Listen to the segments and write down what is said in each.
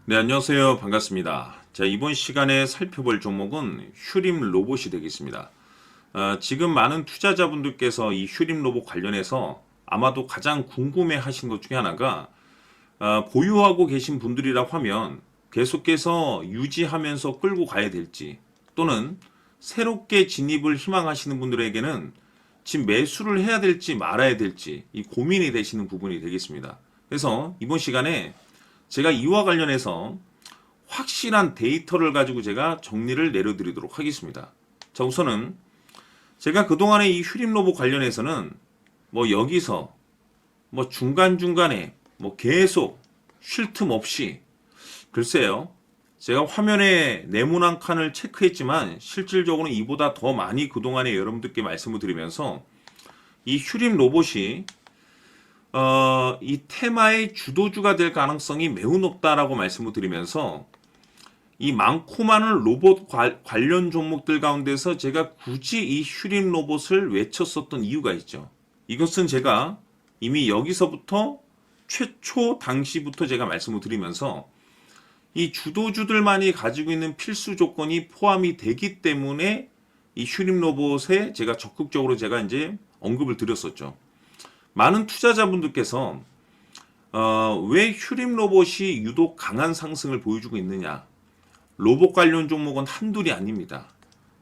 네, 안녕하세요. 반갑습니다. 자, 이번 시간에 살펴볼 종목은 휴림 로봇이 되겠습니다. 지금 많은 투자자분들께서 이 휴림 로봇 관련해서 아마도 가장 궁금해 하신 것 중에 하나가 보유하고 계신 분들이라고 하면 계속해서 유지하면서 끌고 가야 될지 또는 새롭게 진입을 희망하시는 분들에게는 지금 매수를 해야 될지 말아야 될지 이 고민이 되시는 부분이 되겠습니다. 그래서 이번 시간에 제가 이와 관련해서 확실한 데이터를 가지고 제가 정리를 내려드리도록 하겠습니다. 자, 우선은 제가 그동안에 이 휴림 로봇 관련해서는 뭐 여기서 뭐 중간중간에 뭐 계속 쉴 틈 없이 글쎄요. 제가 화면에 네모난 칸을 체크했지만 실질적으로는 이보다 더 많이 그동안에 여러분들께 말씀을 드리면서 이 휴림 로봇이 이 테마의 주도주가 될 가능성이 매우 높다라고 말씀을 드리면서 이 많고 많은 로봇 관련 종목들 가운데서 제가 굳이 이 휴림 로봇을 외쳤었던 이유가 있죠. 이것은 제가 이미 여기서부터 최초 당시부터 제가 말씀을 드리면서 이 주도주들만이 가지고 있는 필수 조건이 포함이 되기 때문에 이 휴림 로봇에 제가 적극적으로 제가 이제 언급을 드렸었죠. 많은 투자자분들께서 왜 휴림 로봇이 유독 강한 상승을 보여주고 있느냐? 로봇 관련 종목은 한둘이 아닙니다.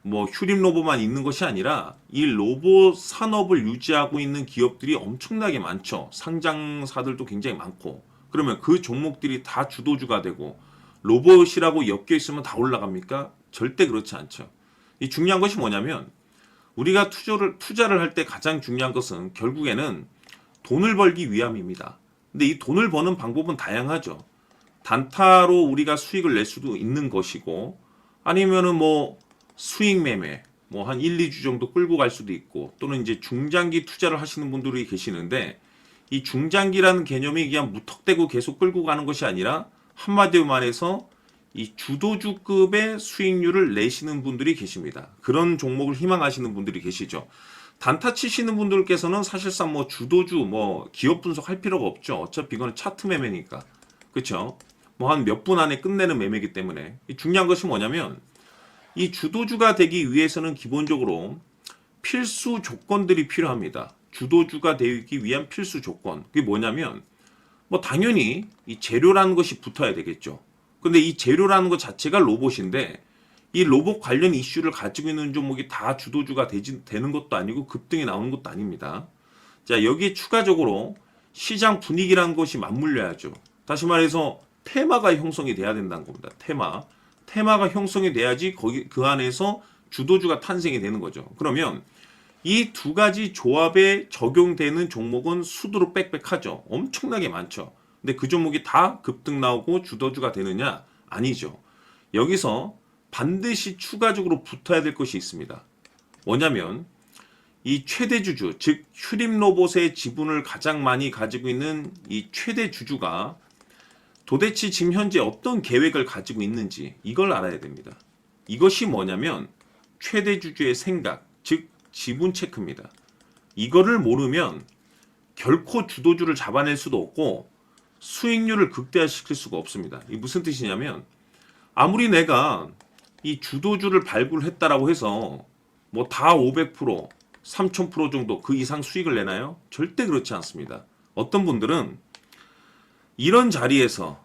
뭐 휴림 로봇만 있는 것이 아니라 이 로봇 산업을 유지하고 있는 기업들이 엄청나게 많죠. 상장사들도 굉장히 많고. 그러면 그 종목들이 다 주도주가 되고 로봇이라고 엮여 있으면 다 올라갑니까? 절대 그렇지 않죠. 이 중요한 것이 뭐냐면 우리가 투자를 할 때 가장 중요한 것은 결국에는 돈을 벌기 위함입니다. 근데 이 돈을 버는 방법은 다양하죠. 단타로 우리가 수익을 낼 수도 있는 것이고 아니면은 뭐 수익 매매 뭐 한 1, 2주 정도 끌고 갈 수도 있고 또는 이제 중장기 투자를 하시는 분들이 계시는데 이 중장기라는 개념이 그냥 무턱대고 계속 끌고 가는 것이 아니라 한마디로 말해서 이 주도주급의 수익률을 내시는 분들이 계십니다. 그런 종목을 희망하시는 분들이 계시죠. 단타 치시는 분들께서는 사실상 뭐 주도주 뭐 기업 분석할 필요가 없죠. 어차피 이거는 차트 매매니까. 그렇죠? 뭐 한 몇 분 안에 끝내는 매매이기 때문에 중요한 것이 뭐냐면 이 주도주가 되기 위해서는 기본적으로 필수 조건들이 필요합니다. 주도주가 되기 위한 필수 조건. 그게 뭐냐면 뭐 당연히 이 재료라는 것이 붙어야 되겠죠. 근데 이 재료라는 것 자체가 로봇인데 이 로봇 관련 이슈를 가지고 있는 종목이 다 주도주가 되는 것도 아니고 급등이 나오는 것도 아닙니다. 자, 여기에 추가적으로 시장 분위기라는 것이 맞물려야죠. 다시 말해서 테마가 형성이 돼야 된다는 겁니다. 테마가 형성이 돼야지 거기 그 안에서 주도주가 탄생이 되는 거죠. 그러면 이 두 가지 조합에 적용되는 종목은 수두로 빽빽하죠. 엄청나게 많죠. 근데 그 종목이 다 급등 나오고 주도주가 되느냐? 아니죠. 여기서 반드시 추가적으로 붙어야 될 것이 있습니다. 뭐냐면 이 최대 주주, 즉 휴림 로봇의 지분을 가장 많이 가지고 있는 이 최대 주주가 도대체 지금 현재 어떤 계획을 가지고 있는지 이걸 알아야 됩니다. 이것이 뭐냐면 최대 주주의 생각, 즉 지분 체크입니다. 이거를 모르면 결코 주도주를 잡아낼 수도 없고 수익률을 극대화시킬 수가 없습니다. 이 무슨 뜻이냐면 아무리 내가 이 주도주를 발굴했다라고 해서 뭐 다 500%, 3000% 정도 그 이상 수익을 내나요? 절대 그렇지 않습니다. 어떤 분들은 이런 자리에서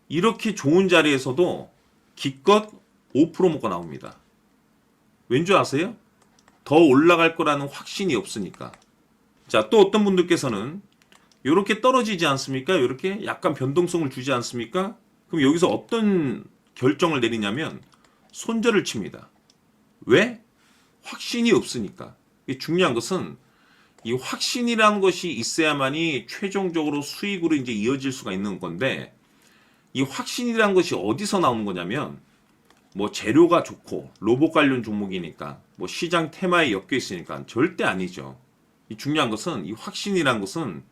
이렇게 좋은 자리에서도 기껏 5% 먹고 나옵니다. 왠지 아세요? 더 올라갈 거라는 확신이 없으니까. 자, 또 어떤 분들께서는 이렇게 떨어지지 않습니까? 이렇게 약간 변동성을 주지 않습니까? 그럼 여기서 어떤 결정을 내리냐면 손절을 칩니다. 왜? 확신이 없으니까. 중요한 것은 이 확신이라는 것이 있어야만이 최종적으로 수익으로 이제 이어질 수가 있는 건데 이 확신이라는 것이 어디서 나오는 거냐면 뭐 재료가 좋고 로봇 관련 종목이니까 뭐 시장 테마에 엮여 있으니까 절대 아니죠. 이 중요한 것은 이 확신이라는 것은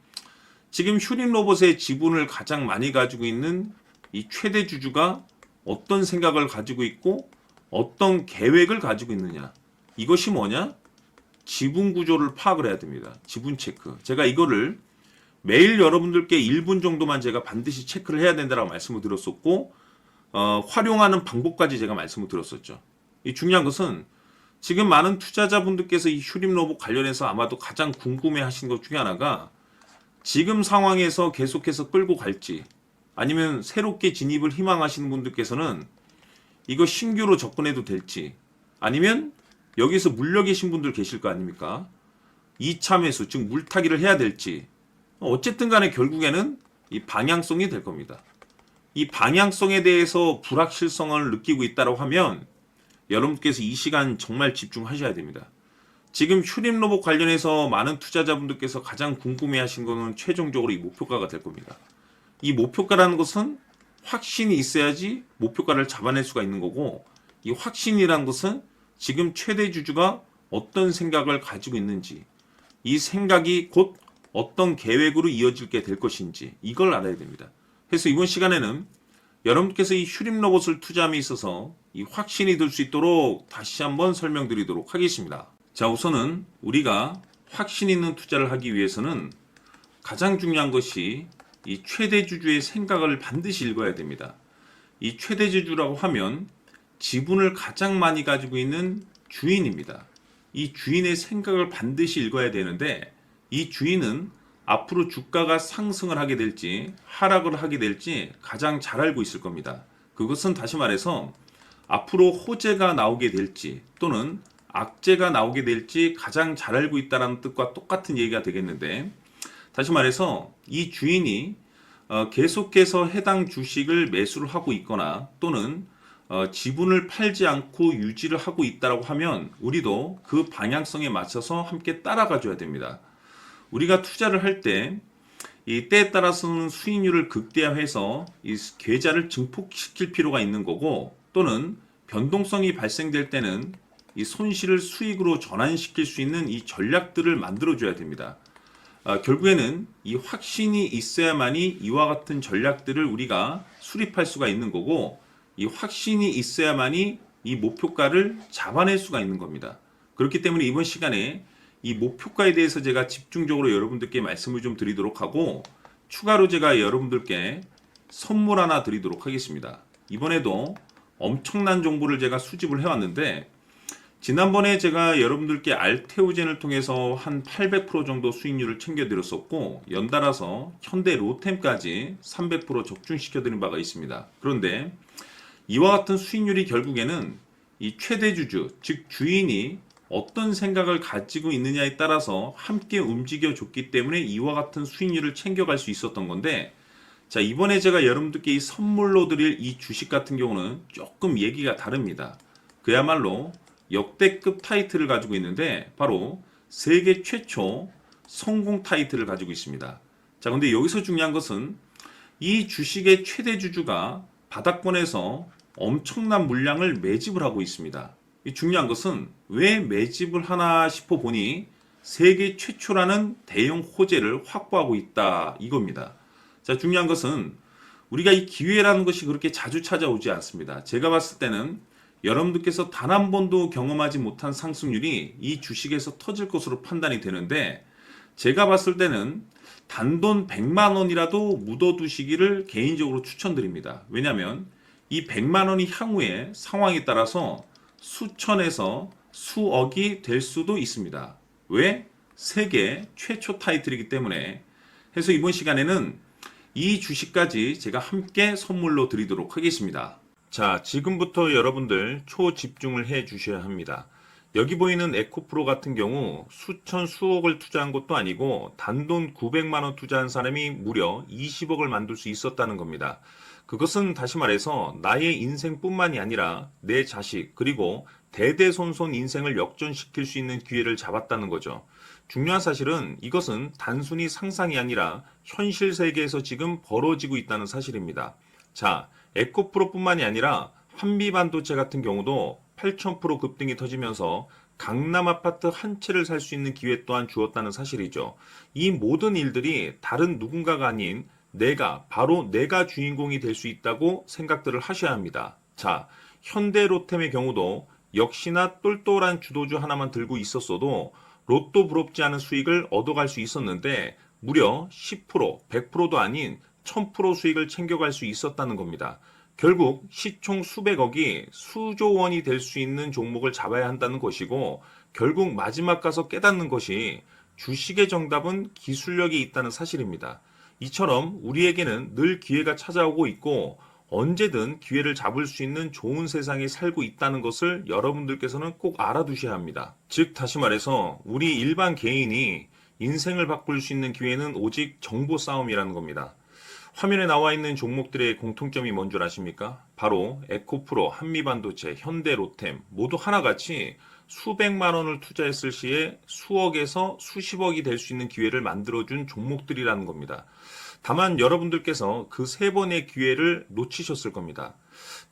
지금 휴림 로봇의 지분을 가장 많이 가지고 있는 이 최대 주주가 어떤 생각을 가지고 있고 어떤 계획을 가지고 있느냐. 이것이 뭐냐? 지분 구조를 파악을 해야 됩니다. 지분 체크. 제가 이거를 매일 여러분들께 1분 정도만 제가 반드시 체크를 해야 된다라고 말씀을 드렸었고, 활용하는 방법까지 제가 말씀을 드렸었죠. 이 중요한 것은 지금 많은 투자자분들께서 이 휴림 로봇 관련해서 아마도 가장 궁금해 하신 것 중에 하나가 지금 상황에서 계속해서 끌고 갈지, 아니면 새롭게 진입을 희망하시는 분들께서는 이거 신규로 접근해도 될지, 아니면 여기서 물려 계신 분들 계실 거 아닙니까? 2차 매수, 즉 물타기를 해야 될지, 어쨌든 간에 결국에는 이 방향성이 될 겁니다. 이 방향성에 대해서 불확실성을 느끼고 있다고 하면 여러분께서 이 시간 정말 집중하셔야 됩니다. 지금 휴림 로봇 관련해서 많은 투자자분들께서 가장 궁금해하신 것은 최종적으로 이 목표가가 될 겁니다. 이 목표가라는 것은 확신이 있어야지 목표가를 잡아낼 수가 있는 거고, 이 확신이라는 것은 지금 최대 주주가 어떤 생각을 가지고 있는지, 이 생각이 곧 어떤 계획으로 이어지게 될 것인지, 이걸 알아야 됩니다. 그래서 이번 시간에는 여러분께서 이 휴림 로봇을 투자함에 있어서 이 확신이 들 수 있도록 다시 한번 설명드리도록 하겠습니다. 자, 우선은 우리가 확신 있는 투자를 하기 위해서는 가장 중요한 것이 이 최대 주주의 생각을 반드시 읽어야 됩니다. 이 최대 주주라고 하면 지분을 가장 많이 가지고 있는 주인입니다. 이 주인의 생각을 반드시 읽어야 되는데, 이 주인은 앞으로 주가가 상승을 하게 될지 하락을 하게 될지 가장 잘 알고 있을 겁니다. 그것은 다시 말해서 앞으로 호재가 나오게 될지 또는 악재가 나오게 될지 가장 잘 알고 있다는 뜻과 똑같은 얘기가 되겠는데, 다시 말해서 이 주인이 계속해서 해당 주식을 매수를 하고 있거나 또는 지분을 팔지 않고 유지를 하고 있다고 하면 우리도 그 방향성에 맞춰서 함께 따라가 줘야 됩니다. 우리가 투자를 할 때 이 때에 따라서는 수익률을 극대화해서 이 계좌를 증폭시킬 필요가 있는 거고, 또는 변동성이 발생될 때는 이 손실을 수익으로 전환시킬 수 있는 이 전략들을 만들어 줘야 됩니다. 결국에는 이 확신이 있어야만이 이와 같은 전략들을 우리가 수립할 수가 있는 거고, 이 확신이 있어야만이 이 목표가를 잡아낼 수가 있는 겁니다. 그렇기 때문에 이번 시간에 이 목표가에 대해서 제가 집중적으로 여러분들께 말씀을 좀 드리도록 하고, 추가로 제가 여러분들께 선물 하나 드리도록 하겠습니다. 이번에도 엄청난 정보를 제가 수집을 해왔는데, 지난번에 제가 여러분들께 알테오젠을 통해서 한 800% 정도 수익률을 챙겨드렸었고, 연달아서 현대 로템까지 300% 적중시켜드린 바가 있습니다. 그런데 이와 같은 수익률이 결국에는 이 최대 주주, 즉 주인이 어떤 생각을 가지고 있느냐에 따라서 함께 움직여 줬기 때문에 이와 같은 수익률을 챙겨갈 수 있었던 건데, 자, 이번에 제가 여러분들께 이 선물로 드릴 이 주식 같은 경우는 조금 얘기가 다릅니다. 그야말로 역대급 타이틀을 가지고 있는데 바로 세계 최초 성공 타이틀을 가지고 있습니다. 자, 근데 여기서 중요한 것은 이 주식의 최대 주주가 바닥권에서 엄청난 물량을 매집을 하고 있습니다. 이 중요한 것은 왜 매집을 하나 싶어 보니 세계 최초라는 대형 호재를 확보하고 있다, 이겁니다. 자, 중요한 것은 우리가 이 기회라는 것이 그렇게 자주 찾아오지 않습니다. 제가 봤을 때는 여러분들께서 단 한 번도 경험하지 못한 상승률이 이 주식에서 터질 것으로 판단이 되는데, 제가 봤을 때는 단돈 100만 원이라도 묻어두시기를 개인적으로 추천드립니다. 왜냐하면 이 100만 원이 향후에 상황에 따라서 수천에서 수억이 될 수도 있습니다. 왜? 세계 최초 타이틀이기 때문에. 해서 이번 시간에는 이 주식까지 제가 함께 선물로 드리도록 하겠습니다. 자, 지금부터 여러분들 초집중을 해 주셔야 합니다. 여기 보이는 에코프로 같은 경우 수천 수억을 투자한 것도 아니고 단돈 900만 원 투자한 사람이 무려 20억을 만들 수 있었다는 겁니다. 그것은 다시 말해서 나의 인생뿐만이 아니라 내 자식 그리고 대대손손 인생을 역전시킬 수 있는 기회를 잡았다는 거죠. 중요한 사실은 이것은 단순히 상상이 아니라 현실 세계에서 지금 벌어지고 있다는 사실입니다. 자, 에코프로뿐만이 아니라 한미반도체 같은 경우도 8,000% 급등이 터지면서 강남 아파트 한 채를 살 수 있는 기회 또한 주었다는 사실이죠. 이 모든 일들이 다른 누군가가 아닌 바로 내가 주인공이 될 수 있다고 생각들을 하셔야 합니다. 자, 현대로템의 경우도 역시나 똘똘한 주도주 하나만 들고 있었어도 로또 부럽지 않은 수익을 얻어갈 수 있었는데, 무려 10%, 100%도 아닌 1000% 수익을 챙겨갈 수 있었다는 겁니다. 결국 시총 수백억이 수조 원이 될 수 있는 종목을 잡아야 한다는 것이고, 결국 마지막 가서 깨닫는 것이 주식의 정답은 기술력이 있다는 사실입니다. 이처럼 우리에게는 늘 기회가 찾아오고 있고 언제든 기회를 잡을 수 있는 좋은 세상에 살고 있다는 것을 여러분들께서는 꼭 알아두셔야 합니다. 즉 다시 말해서 우리 일반 개인이 인생을 바꿀 수 있는 기회는 오직 정보 싸움이라는 겁니다. 화면에 나와 있는 종목들의 공통점이 뭔 줄 아십니까? 바로 에코프로, 한미반도체, 현대로템 모두 하나같이 수백만 원을 투자했을 시에 수억에서 수십억이 될 수 있는 기회를 만들어준 종목들이라는 겁니다. 다만 여러분들께서 그 세 번의 기회를 놓치셨을 겁니다.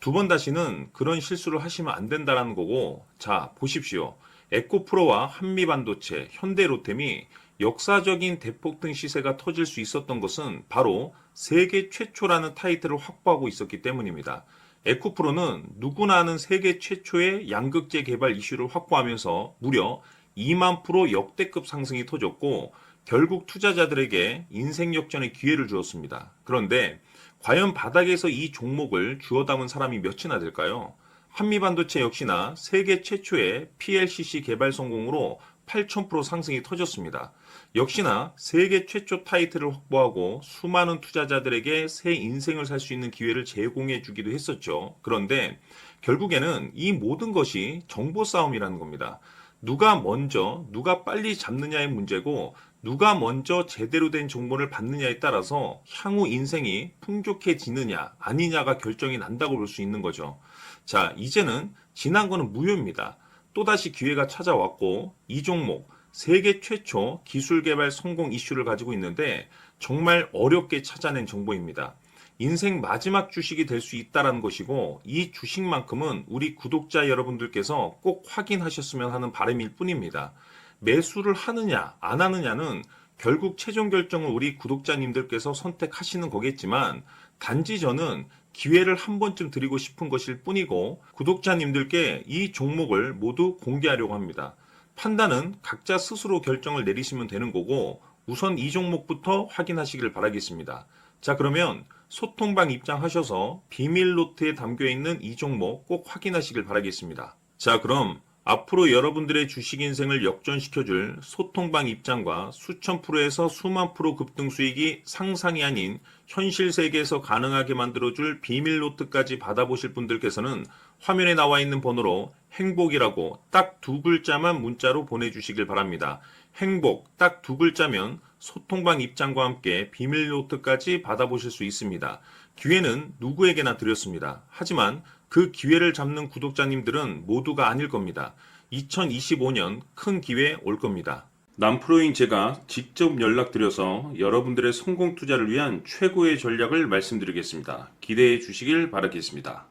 두 번 다시는 그런 실수를 하시면 안 된다는 거고, 자, 보십시오. 에코프로와 한미반도체, 현대로템이 역사적인 대폭등 시세가 터질 수 있었던 것은 바로 세계 최초라는 타이틀을 확보하고 있었기 때문입니다. 에코프로는 누구나 아는 세계 최초의 양극재 개발 이슈를 확보하면서 무려 2만 프로 역대급 상승이 터졌고, 결국 투자자들에게 인생 역전의 기회를 주었습니다. 그런데 과연 바닥에서 이 종목을 주워 담은 사람이 몇이나 될까요? 한미반도체 역시나 세계 최초의 PLCC 개발 성공으로 8000% 상승이 터졌습니다. 역시나 세계 최초 타이틀을 확보하고 수많은 투자자들에게 새 인생을 살 수 있는 기회를 제공해 주기도 했었죠. 그런데 결국에는 이 모든 것이 정보 싸움이라는 겁니다. 누가 먼저, 누가 빨리 잡느냐의 문제고, 누가 먼저 제대로 된 정보를 받느냐에 따라서 향후 인생이 풍족해지느냐 아니냐가 결정이 난다고 볼 수 있는 거죠. 자, 이제는 지난 거는 무효입니다. 또다시 기회가 찾아왔고, 이 종목 세계 최초 기술 개발 성공 이슈를 가지고 있는데 정말 어렵게 찾아낸 정보입니다. 인생 마지막 주식이 될 수 있다는 것이고, 이 주식만큼은 우리 구독자 여러분들께서 꼭 확인하셨으면 하는 바람일 뿐입니다. 매수를 하느냐 안 하느냐는 결국 최종 결정을 우리 구독자님들께서 선택하시는 거겠지만, 단지 저는 기회를 한 번쯤 드리고 싶은 것일 뿐이고 구독자님들께 이 종목을 모두 공개하려고 합니다. 판단은 각자 스스로 결정을 내리시면 되는 거고, 우선 이 종목부터 확인하시길 바라겠습니다. 자, 그러면 소통방 입장하셔서 비밀 노트에 담겨 있는 이 종목 꼭 확인하시길 바라겠습니다. 자, 그럼 앞으로 여러분들의 주식 인생을 역전시켜줄 소통방 입장과 수천 프로에서 수만 프로 급등 수익이 상상이 아닌 현실 세계에서 가능하게 만들어줄 비밀 노트까지 받아보실 분들께서는 화면에 나와 있는 번호로 행복이라고 딱 두 글자만 문자로 보내주시길 바랍니다. 행복 딱 두 글자면 소통방 입장과 함께 비밀 노트까지 받아보실 수 있습니다. 기회는 누구에게나 드렸습니다. 하지만 그 기회를 잡는 구독자님들은 모두가 아닐 겁니다. 2025년 큰 기회 올 겁니다. 남프로인 제가 직접 연락드려서 여러분들의 성공 투자를 위한 최고의 전략을 말씀드리겠습니다. 기대해 주시길 바라겠습니다.